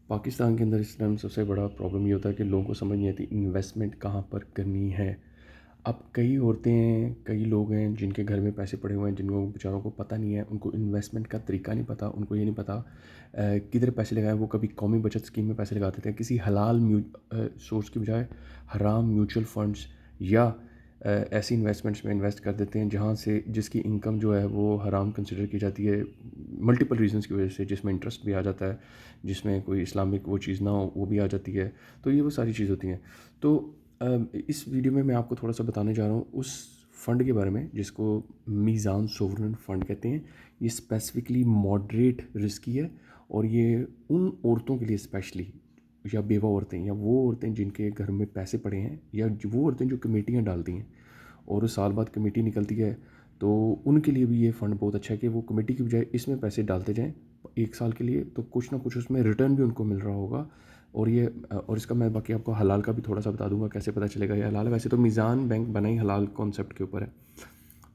पाकिस्तान के अंदर इस टाइम सबसे बड़ा प्रॉब्लम ये होता है कि लोगों को समझ नहीं आती इन्वेस्टमेंट कहाँ पर करनी है। अब कई औरतें हैं, कई लोग हैं जिनके घर में पैसे पड़े हुए हैं, जिनको बेचारों को पता नहीं है, उनको इन्वेस्टमेंट का तरीका नहीं पता, उनको ये नहीं पता किधर पैसे लगाएं। वो कभी कौमी बचत स्कीम में पैसे लगा देते हैं किसी हलाल सोर्स की बजाय हराम म्यूचुअल फंड्स या ऐसी इन्वेस्टमेंट्स में इन्वेस्ट कर देते हैं जहाँ से जिसकी इनकम जो है वो हराम कंसिडर की जाती है मल्टीपल रीजंस की वजह से, जिसमें इंटरेस्ट भी आ जाता है, जिसमें कोई इस्लामिक वो चीज़ ना हो वो भी आ जाती है। तो ये वो सारी चीज़ होती हैं। तो इस वीडियो में मैं आपको थोड़ा सा बताने जा रहा हूँ उस फ़ंड के बारे में जिसको मीज़ान सोवरेन फ़ंड कहते हैं। ये स्पेसिफिकली मॉडरेट रिस्की है और ये उन औरतों के लिए स्पेशली, या बेवा औरतें, या वो औरतें जिनके घर में पैसे पड़े हैं, या वो औरतें जो कमेटियाँ डालती हैं और साल बाद कमेटी निकलती है, तो उनके लिए भी ये फ़ंड बहुत अच्छा है कि वो कमेटी की बजाय इसमें पैसे डालते जाएँ 1 साल के लिए, तो कुछ ना कुछ उसमें रिटर्न भी उनको मिल रहा होगा। और ये और इसका मैं बाकी आपको हलाल का भी थोड़ा सा बता दूंगा कैसे पता चलेगा ये हलाल है। वैसे तो मीज़ान बैंक बना ही हलाल कॉन्सेप्ट के ऊपर है,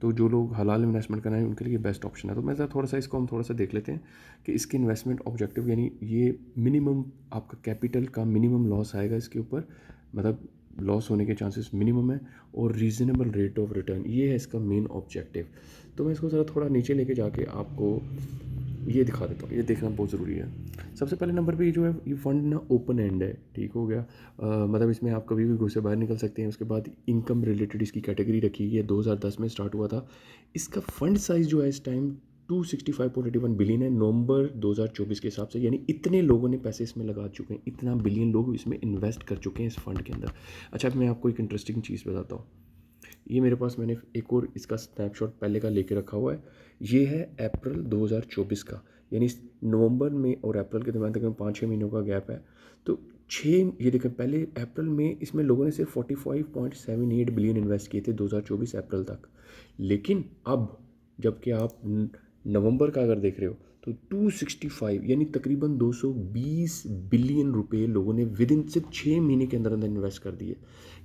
तो जो लोग हलाल इन्वेस्टमेंट करना है उनके लिए बेस्ट ऑप्शन है। तो मैं थोड़ा सा इसको हम थोड़ा सा देख लेते हैं कि इसकी इन्वेस्टमेंट ऑब्जेक्टिव, यानी ये मिनिमम आपका कैपिटल का मिनिमम लॉस आएगा इसके ऊपर, मतलब लॉस होने के चांसेस मिनिमम है, और रीज़नेबल रेट ऑफ रिटर्न, ये है इसका मेन ऑब्जेक्टिव। तो मैं इसको ज़रा थोड़ा नीचे लेके जाके आपको ये दिखा देता हूँ, ये देखना बहुत ज़रूरी है। सबसे पहले नंबर पे ये जो है ये फ़ंड ना ओपन एंड है, ठीक हो गया। मतलब इसमें आप कभी भी घुस से बाहर निकल सकते हैं। उसके बाद इनकम रिलेटेड इसकी कैटेगरी रखी है, 2010 में स्टार्ट हुआ था। इसका फ़ंड साइज़ जो है इस टाइम 265.81 बिलियन है नवंबर 2024 के हिसाब से, यानी इतने लोगों ने पैसे इसमें लगा चुके हैं, इतना बिलियन लोग इसमें इन्वेस्ट कर चुके हैं इस फंड के अंदर। अच्छा, मैं आपको एक इंटरेस्टिंग चीज़ बताता हूँ। ये मेरे पास, मैंने एक और इसका स्नैपशॉट पहले का लेके रखा हुआ है। ये है अप्रैल 2024 का, यानी नवंबर में और अप्रैल के दरमियान तकरीबन 5-6 महीनों का गैप है। तो ये देखें, पहले अप्रैल में इसमें लोगों ने सिर्फ 45.78 बिलियन इन्वेस्ट किए थे 2024 अप्रैल तक। लेकिन अब जबकि आप नवंबर का अगर देख रहे हो तो 265, यानी तकरीबन 220 बिलियन रुपए लोगों ने विद इन सिर्फ 6 महीने के अंदर अंदर इन्वेस्ट कर दिए।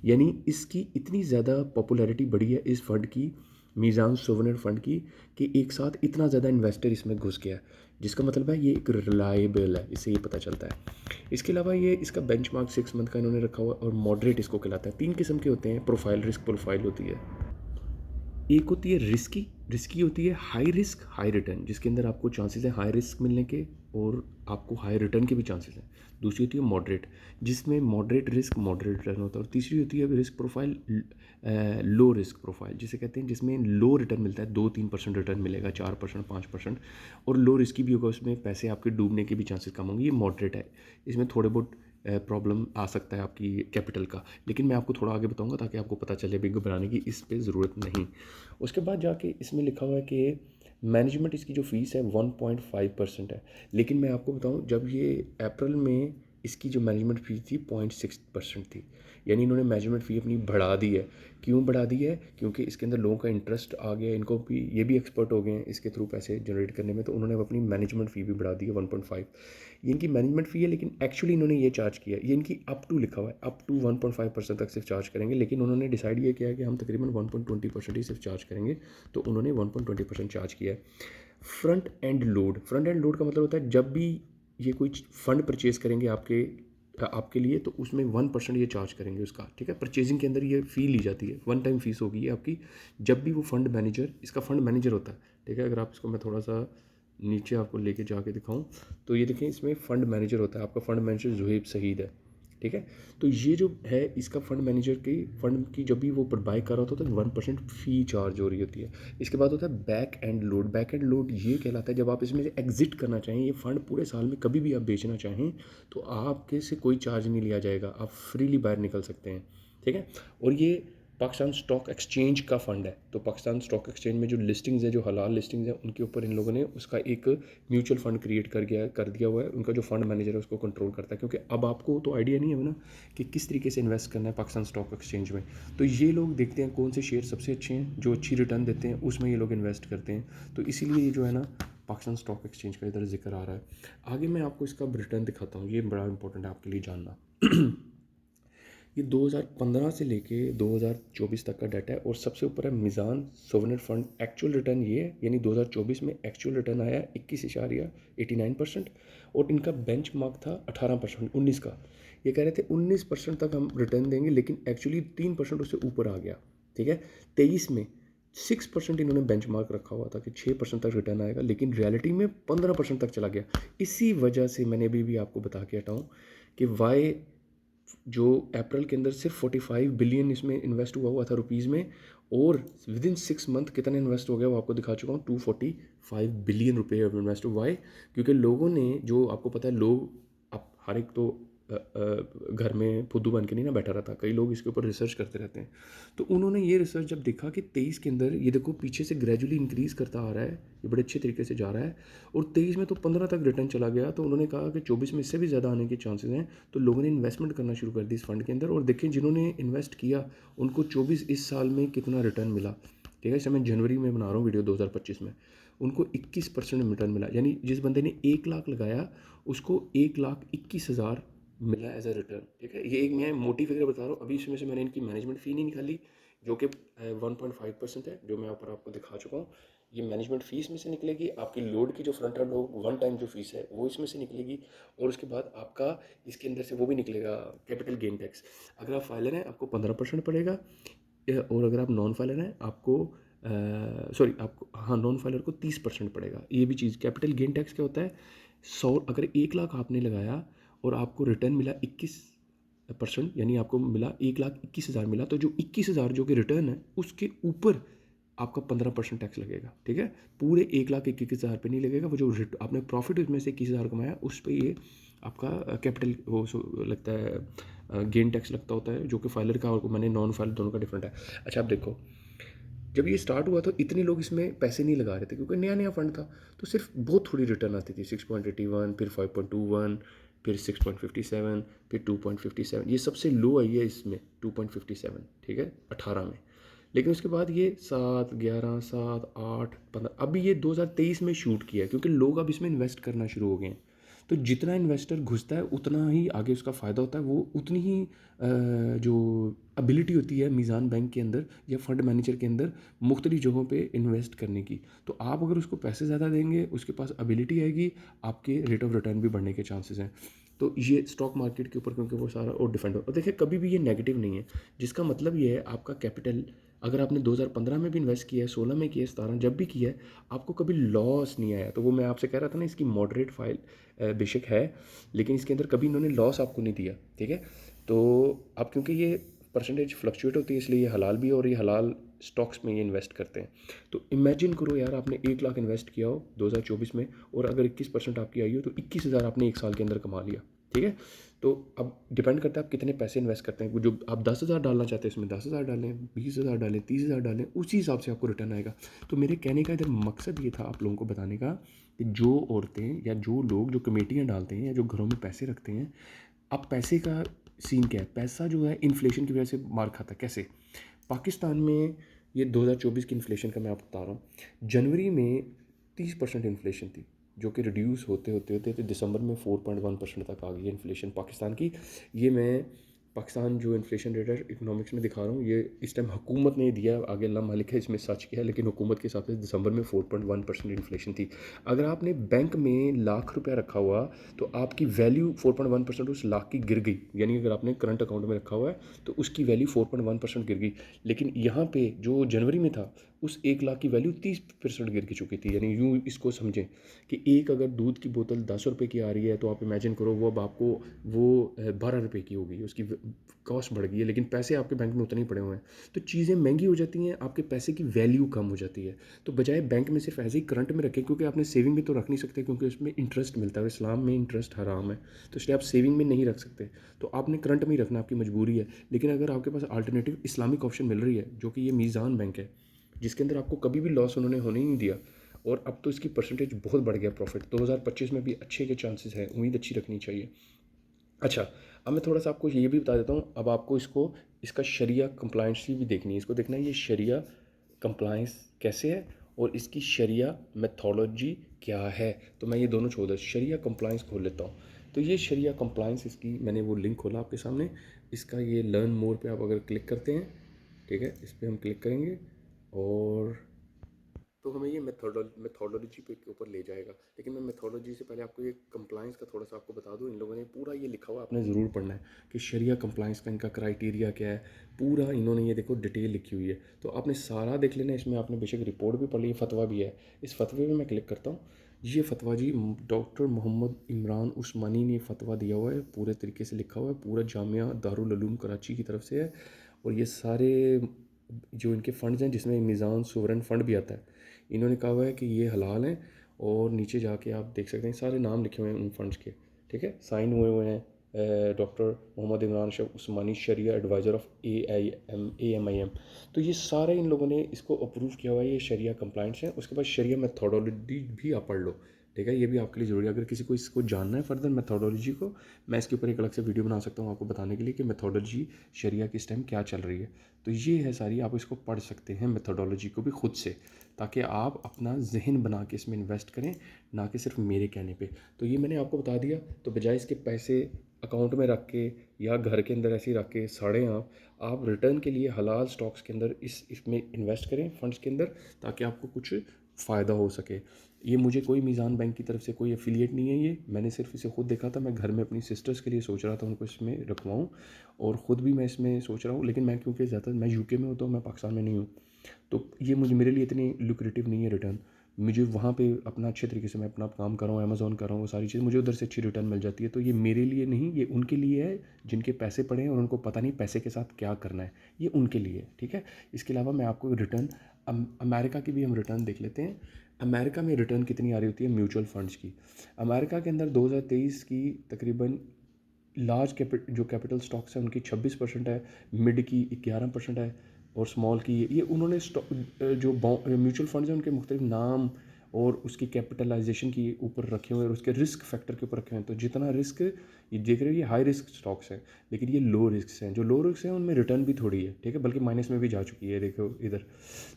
यानी इसकी इतनी ज़्यादा पॉपुलैरिटी बढ़ी है इस फंड की, मीज़ान सोवरेन फंड की, कि एक साथ इतना ज़्यादा इन्वेस्टर इसमें घुस गया है, जिसका मतलब है ये एक रिलायबल है, इससे ये पता चलता है। इसके अलावा ये इसका बेंचमार्क 6 मंथ का इन्होंने रखा हुआ, और मॉडरेट इसको कहलाता है। 3 किस्म के होते हैं प्रोफाइल, रिस्क प्रोफाइल होती है। एक होती है रिस्की, रिस्की होती है हाई रिस्क हाई रिटर्न, जिसके अंदर आपको चांसेस हैं हाई रिस्क मिलने के और आपको हाई रिटर्न के भी चांसेस हैं। दूसरी होती है मॉडरेट, जिसमें मॉडरेट रिस्क मॉडरेट रिटर्न होता है। और तीसरी होती है risk profile, low risk profile जिसे कहते हैं, जिसमें लो रिटर्न मिलता है, 2-3% रिटर्न मिलेगा, 4% 5%, और लो रिस्क भी होगा, उसमें पैसे आपके डूबने के भी चांसेस कम होंगे। ये मॉडरेट है, इसमें थोड़े बहुत प्रॉब्लम आ सकता है आपकी कैपिटल का, लेकिन मैं आपको थोड़ा आगे बताऊंगा ताकि आपको पता चले भी घबराने की इस पे ज़रूरत नहीं। उसके बाद जाके इसमें लिखा हुआ है कि मैनेजमेंट इसकी जो फ़ीस है 1.5% है। लेकिन मैं आपको बताऊं, जब ये अप्रैल में इसकी जो मैनेजमेंट फ़ी थी 0.6% थी, यानी इन्होंने मैनेजमेंट फ़ी अपनी बढ़ा दी है। क्यों बढ़ा दी है? क्योंकि इसके अंदर लोगों का इंटरेस्ट आ गया, इनको भी, ये भी एक्सपर्ट हो गए हैं इसके थ्रू पैसे जनरेट करने में, तो उन्होंने अपनी मैनेजमेंट फ़ी भी बढ़ा दी है 1.5। ये इनकी मैनेजमेंट फ़ी है, लेकिन एक्चुअली इन्होंने ये चार्ज किया, ये इनकी अप टू लिखा हुआ है, अप टू 1.5% तक सिर्फ चार्ज करेंगे, लेकिन उन्होंने डिसाइड ये किया है कि हम तकरीबन 1.20% ही सिर्फ चार्ज करेंगे, तो उन्होंने 1.20% चार्ज किया है। Front end load, front end load का मतलब होता है जब भी ये कोई फंड परचेज करेंगे आपके लिए, तो उसमें 1% ये चार्ज करेंगे उसका, ठीक है। परचेजिंग के अंदर ये फ़ी ली जाती है, वन टाइम फीस होगी ये आपकी, जब भी वो फंड मैनेजर, इसका फंड मैनेजर होता है, ठीक है। अगर आप इसको, मैं थोड़ा सा नीचे आपको लेके जाके दिखाऊं, तो ये देखें, इसमें फ़ंड मैनेजर होता है, आपका फ़ंड मैनेजर जुहैब सईद है, ठीक है। तो ये जो है इसका फंड मैनेजर की फंड की, जब भी वो बाय कर रहा होता है तो 1% फ़ी चार्ज हो रही होती है। इसके बाद होता है back and load. Back and load ये कहलाता है जब आप इसमें से एग्जिट करना चाहें, ये फंड पूरे साल में कभी भी आप बेचना चाहें, तो आपके से कोई चार्ज नहीं लिया जाएगा, आप फ्रीली बाहर निकल सकते हैं, ठीक है। और ये पाकिस्तान स्टॉक एक्सचेंज का फ़ंड है, तो पाकिस्तान स्टॉक एक्सचेंज में जो लिस्टिंग्स है, जो हलाल लिस्टिंग्स है, उनके ऊपर इन लोगों ने उसका एक म्यूचुअल फ़ंड क्रिएट कर दिया हुआ है। उनका जो फंड मैनेजर है उसको कंट्रोल करता है, क्योंकि अब आपको तो आइडिया नहीं है ना कि किस तरीके से इन्वेस्ट करना है पाकिस्तान स्टॉक एक्सचेंज में। तो ये लोग देखते हैं कौन से शेयर सबसे अच्छे हैं, जो अच्छी रिटर्न देते हैं, उसमें ये लोग इन्वेस्ट करते हैं। तो इसीलिए ये जो है ना, पाकिस्तान स्टॉक एक्सचेंज का इधर जिक्र आ रहा है। आगे मैं आपको इसका रिटर्न दिखाता हूँ, ये बड़ा इंपॉर्टेंट है आपके लिए जानना। ये 2015 से लेके 2024 तक का डाटा है और सबसे ऊपर है मीज़ान सोवरेन फंड एक्चुअल रिटर्न ये है, यानी 2024 में एक्चुअल रिटर्न आया 21.89% और इनका बेंचमार्क था 18% 19 का। ये कह रहे थे 19% तक हम रिटर्न देंगे, लेकिन एक्चुअली 3% उससे ऊपर आ गया। ठीक है, 23 में 6% इन्होंने बेंचमार्क रखा हुआ था कि 6% तक रिटर्न आएगा, लेकिन रियलिटी में 15% तक चला गया। इसी वजह से मैंने अभी भी आपको बता के हटाऊँ कि वाई जो अप्रैल के अंदर सिर्फ 45 बिलियन इसमें इन्वेस्ट हुआ था रुपीज़ में, और विद इन 6 मंथ कितना इन्वेस्ट हो गया वो आपको दिखा चुका हूँ, 245 बिलियन रुपये इन्वेस्ट हुआ है। क्योंकि लोगों ने, जो आपको पता है, लोग अब हर एक तो घर में फुद्दू बन के नहीं ना बैठा रहता, कई लोग इसके ऊपर रिसर्च करते रहते हैं। तो उन्होंने ये रिसर्च जब देखा कि 23 के अंदर ये देखो पीछे से ग्रेजुअली इंक्रीज़ करता आ रहा है, ये बड़े अच्छे तरीके से जा रहा है, और 23 में तो 15 तक रिटर्न चला गया, तो उन्होंने कहा कि 24 में इससे भी ज़्यादा आने के चांसेस हैं। तो लोगों ने इन्वेस्टमेंट करना शुरू कर दी इस फंड के अंदर, और देखें जिन्होंने इन्वेस्ट किया उनको 24 इस साल में कितना रिटर्न मिला। ठीक है, इस समय जनवरी में बना रहा हूँ वीडियो 2025 में, उनको 21% रिटर्न मिला। यानी जिस बंदे ने 1 लाख लगाया उसको 1,21,000 मिला एज अ रिटर्न। ठीक है, ये एक मैं मोटी फिगर बता रहा हूँ। अभी इसमें से मैंने इनकी मैनेजमेंट फ़ी नहीं निकाली, जो कि 1.5% है, जो मैं ऊपर आपको दिखा चुका हूँ। ये मैनेजमेंट फ़ीस में से निकलेगी, आपकी लोड की जो फ्रंट एंड वन टाइम जो फीस है वो इसमें से निकलेगी, और उसके बाद आपका इसके अंदर से वो भी निकलेगा कैपिटल गेन टैक्स। अगर आप फाइलर हैं आपको 15% पड़ेगा, और अगर आप नॉन फाइलर हैं आपको सॉरी आपको, हाँ, नॉन फाइलर को 30% पड़ेगा। ये भी चीज़, कैपिटल गेन टैक्स क्या होता है, 100, अगर 1 लाख आपने लगाया और आपको रिटर्न मिला 21%, यानी आपको मिला 1,21,000 मिला, तो जो 21,000 जो कि रिटर्न है उसके ऊपर आपका 15% टैक्स लगेगा। ठीक है, पूरे 1,21,000 पे नहीं लगेगा, वो जो आपने प्रॉफिट उसमें से 21,000 कमाया उस पर ये आपका कैपिटल वो लगता है, गेन टैक्स लगता होता है, जो कि फाइलर का और मैंने नॉन फाइलर दोनों का डिफरेंट है। अच्छा, आप देखो जब ये स्टार्ट हुआ तो इतने लोग इसमें पैसे नहीं लगा रहे थे, क्योंकि नया नया फंड था, तो सिर्फ बहुत थोड़ी रिटर्न आती थी, 6.81, फिर 5.21, फिर 6.57, फिर 2.57, ये सबसे लो आई है इसमें 2.57। ठीक है, 18 में। लेकिन उसके बाद ये 7, 11, 7, 8, 15, अभी ये 2023 में शूट किया है, क्योंकि लोग अब इसमें इन्वेस्ट करना शुरू हो गए हैं। तो जितना इन्वेस्टर घुसता है उतना ही आगे उसका फ़ायदा होता है, वो उतनी ही जो एबिलिटी होती है मीज़ान बैंक के अंदर या फंड मैनेजर के अंदर मुख्तलिफ जगहों पे इन्वेस्ट करने की। तो आप अगर उसको पैसे ज़्यादा देंगे, उसके पास एबिलिटी आएगी, आपके रेट ऑफ रिटर्न भी बढ़ने के चांसेस हैं। तो ये स्टॉक मार्केट के ऊपर, क्योंकि वो सारा और डिफेंड हो, और देखिए कभी भी ये नेगेटिव नहीं है, जिसका मतलब ये है आपका कैपिटल, अगर आपने 2015 में भी इन्वेस्ट किया है, 16 में किया है, 17 जब भी किया है, आपको कभी लॉस नहीं आया। तो वो मैं आपसे कह रहा था ना, इसकी मॉडरेट फाइल बेशक है, लेकिन इसके अंदर कभी इन्होंने लॉस आपको नहीं दिया। ठीक है, तो अब क्योंकि ये परसेंटेज फ्लक्चुएट होती है, इसलिए ये हलाल भी है, और ये हलाल स्टॉक्स में ये इन्वेस्ट करते हैं। तो इमेजिन करो यार, आपने 1 लाख इन्वेस्ट किया हो 2024 में, और अगर 21% आपकी आई हो, तो 21,000 आपने एक साल के अंदर कमा लिया। ठीक है, तो अब डिपेंड करता है आप कितने पैसे इन्वेस्ट करते हैं। जो आप 10,000 डालना चाहते हैं इसमें 10,000 डालें, 20,000 डालें, 30,000 डालें, उसी हिसाब से आपको रिटर्न आएगा। तो मेरे कहने का इधर मकसद ये था आप लोगों को बताने का कि जो औरतें या जो लोग जो कमेटियाँ डालते हैं या जो घरों में पैसे रखते हैं, अब पैसे का सीन क्या है, पैसा जो है इन्फ्लेशन की वजह से मार खाता है। कैसे? पाकिस्तान में ये 2024 की इन्फ्लेशन का मैं आपको बता रहा हूँ, जनवरी में 30% इन्फ्लेशन थी, जो कि रिड्यूस होते होते होते तो दिसंबर में 4.1% तक आ गई है इन्फ्लेशन पाकिस्तान की। ये मैं पाकिस्तान जो इन्फ्लेशन रेट है इकोनॉमिक्स में दिखा रहा हूँ, ये इस टाइम हुकूमत ने दिया, आगे अल्लाह मालिक है इसमें सच क्या है, लेकिन हुकूमत के हिसाब से दिसंबर में 4.1% इन्फ्लेशन थी। अगर आपने बैंक में लाख रुपया रखा हुआ तो आपकी वैल्यू 4.1% उस लाख की गिर गई, यानी अगर आपने करंट अकाउंट में रखा हुआ है तो उसकी वैल्यू 4.1% गिर गई। लेकिन यहाँ पे जो जनवरी में था उस 1 लाख की वैल्यू 30% गिर चुकी थी। यानी यूँ इसको समझें कि एक अगर दूध की बोतल 10 रुपये की आ रही है, तो आप इमेजिन करो वो अब आपको वो 12 रुपये की हो गई, उसकी कॉस्ट बढ़ गई है, लेकिन पैसे आपके बैंक में उतने ही पड़े हुए हैं। तो चीज़ें महंगी हो जाती हैं, आपके पैसे की वैल्यू कम हो जाती है। तो बजाय बैंक में सिर्फ ऐसे ही करंट में रखें, क्योंकि आपने सेविंग में तो रख नहीं सकते, क्योंकि उसमें इंटरेस्ट मिलता है और इस्लाम में इंटरेस्ट हराम है, तो इसलिए आप सेविंग में नहीं रख सकते, तो आपने करंट में ही रखना, आपकी मजबूरी है। लेकिन अगर आपके पास अल्टरनेटिव इस्लामिक ऑप्शन मिल रही है, जो कि ये मीज़ान बैंक है, जिसके अंदर आपको कभी भी लॉस उन्होंने होने ही नहीं दिया, और अब तो इसकी परसेंटेज बहुत बढ़ गया, प्रॉफिट 2025 में भी अच्छे के चांसेस हैं, उम्मीद अच्छी रखनी चाहिए। अच्छा, अब मैं थोड़ा सा आपको ये भी बता देता हूँ, अब आपको इसका शरिया कंप्लायंस भी देखनी है, इसको देखना है ये शरिया कंप्लायंस कैसे है और इसकी शरिया मेथोडोलॉजी क्या है। तो मैं ये दोनों छोड़ देता, शरिया कंप्लायंस खोल लेता हूँ। तो ये शरिया कंप्लाइंस, इसकी मैंने वो लिंक खोला आपके सामने, इसका ये लर्न मोर पे आप अगर क्लिक करते हैं, ठीक है, इस पर हम क्लिक करेंगे और तो हमें ये मेथोडोलॉजी पे के ऊपर ले जाएगा। लेकिन मैं मेथोडोलॉजी से पहले आपको ये कंप्लाइंस का थोड़ा सा आपको बता दूं। इन लोगों ने पूरा ये लिखा हुआ, आपने ज़रूर पढ़ना है कि शरिया कंप्लाइंस का इनका क्राइटेरिया क्या है, पूरा इन्होंने ये देखो डिटेल लिखी हुई है। तो आपने सारा देख लेना, इसमें आपने बेशक रिपोर्ट भी पढ़ ली, फतवा भी है। इस फतवे में मैं क्लिक करता हूँ, ये फतवा जी डॉक्टर मोहम्मद इमरान उस्मानी ने फतवा दिया हुआ है, पूरे तरीके से लिखा हुआ है, पूरा जामिया दारुल उलूम कराची की तरफ से है। और ये सारे जो इनके फ़ंड्स हैं, जिसमें मिज़ान सोवरेन फ़ंड भी आता है, इन्होंने कहा हुआ है कि ये हलाल हैं। और नीचे जाके आप देख सकते हैं सारे नाम लिखे हुए हैं उन फंड्स के, ठीक है, साइन हुए हुए हैं डॉक्टर मोहम्मद इमरान शेख उस्मानी, शरिया एडवाइज़र ऑफ AMIM। तो ये सारे इन लोगों ने इसको अप्रूव किया हुआ है, ये शरिया कंप्लाइंट्स हैं। उसके बाद शरिया मेथोडोलॉजी भी आप पढ़ लो, ठीक है, ये भी आपके लिए ज़रूरी है। अगर किसी को इसको जानना है फर्दर मेथोडोलॉजी को, मैं इसके ऊपर एक अलग से वीडियो बना सकता हूँ आपको बताने के लिए कि मेथोडोलॉजी शरिया किस टाइम क्या चल रही है। तो ये है सारी, आप इसको पढ़ सकते हैं मेथोडोलॉजी को भी खुद से, ताकि आप अपना जहन बना के इसमें इन्वेस्ट करें, ना कि सिर्फ मेरे कहने पे। तो ये मैंने आपको बता दिया। तो बजाय इसके पैसे अकाउंट में रख के या घर के अंदर ऐसे ही रख के साड़े आप रिटर्न के लिए हलाल स्टॉक्स के अंदर इसमें इन्वेस्ट करें, फंड्स के अंदर, ताकि आपको कुछ फ़ायदा हो सके। ये मुझे कोई मीज़ान बैंक की तरफ से कोई एफिलिएट नहीं है, ये मैंने सिर्फ इसे खुद देखा था। मैं घर में अपनी सिस्टर्स के लिए सोच रहा था उनको इसमें रखवाऊँ, और ख़ुद भी मैं इसमें सोच रहा हूँ। लेकिन मैं क्योंकि ज़्यादा मैं यूके में होता हूँ, मैं पाकिस्तान में नहीं हूँ, तो ये मेरे लिए इतनी लुक्रेटिव नहीं है रिटर्न। मुझे वहाँ पे अपना अच्छे तरीके से मैं अपना काम कर रहा हूँ, अमेज़ॉन कर रहा हूँ, वो सारी चीज़ मुझे उधर से अच्छी रिटर्न मिल जाती है। तो ये मेरे लिए नहीं, ये उनके लिए है जिनके पैसे पड़े हैं और उनको पता नहीं पैसे के साथ क्या करना है, ये उनके लिए है, ठीक है। इसके अलावा मैं आपको रिटर्न अमेरिका की भी हम रिटर्न देख लेते हैं। अमेरिका में रिटर्न कितनी आ रही होती है म्यूचुअल फंड्स की। अमेरिका के अंदर 2023 की तकरीबन जो कैपिटल स्टॉक्स हैं उनकी 26% है, मिड की 11% है, और स्मॉल की ये उन्होंने जो म्यूचुअल फंड्स हैं उनके मुख्तलिफ नाम और उसकी कैपिटलाइजेशन के ऊपर रखे हुए हैं, और उसके रिस्क फैक्टर के ऊपर रखे हुए हैं। तो जितना रिस्क ये देख रहे हो, ये हाई रिस्क स्टॉक्स हैं, लेकिन ये लो रिस्क हैं। जो लो रिस्क हैं उनमें रिटर्न भी थोड़ी है, ठीक है, बल्कि माइनस में भी जा चुकी है, देखो इधर।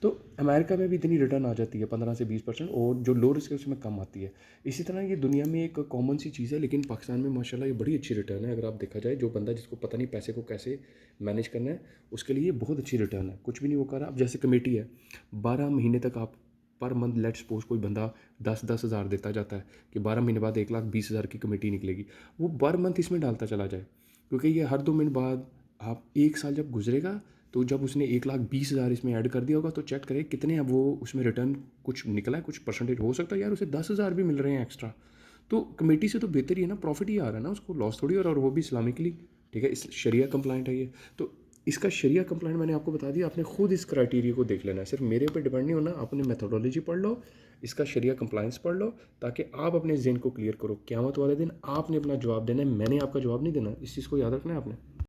तो अमेरिका में भी इतनी रिटर्न आ जाती है 15 से 20%, और जो लो रिस्क है उसमें कम आती है। इसी तरह ये दुनिया में एक कॉमन सी चीज़ है, लेकिन पाकिस्तान में माशाल्लाह ये बड़ी अच्छी रिटर्न है। अगर आप देखा जाए, जो बंदा जिसको पता नहीं पैसे को कैसे मैनेज करना है, उसके लिए ये बहुत अच्छी रिटर्न है, कुछ भी नहीं वो कर रहा। अब जैसे कमेटी है, 12 महीने तक आप पर मंथ, लेट सपोज कोई बंदा 10-10 हज़ार देता जाता है कि 12 महीने बाद 1,20,000 की कमेटी निकलेगी, वो पर मंथ इसमें डालता चला जाए, क्योंकि ये हर 2 महीने बाद, आप 1 साल जब गुजरेगा, तो जब उसने 1,20,000 इसमें ऐड कर दिया होगा, तो चेक करें कितने अब वो उसमें रिटर्न कुछ निकला है, कुछ परसेंटेज हो सकता है यार उसे 10,000 भी मिल रहे हैं एक्स्ट्रा। तो कमेटी से तो बेहतर ही है ना, प्रॉफिट ही आ रहा है ना, उसको लॉस थोड़ी हो रहा है, और वो भी इस्लामिकली, ठीक है, इस शरिया कंप्लाइंट है ये। तो इसका शरिया कंप्लाइंट मैंने आपको बता दिया, आपने खुद इस क्राइटेरिया को देख लेना है, सिर्फ मेरे ऊपर डिपेंड नहीं होना। आपने मेथोडोलॉजी पढ़ लो, इसका शरिया कंप्लाइंस पढ़ लो, ताकि आप अपने ज़हन को क्लियर करो। क़यामत वाले दिन आपने अपना जवाब देना है, मैंने आपका जवाब नहीं देना। इस चीज़ को याद रखना है आपने।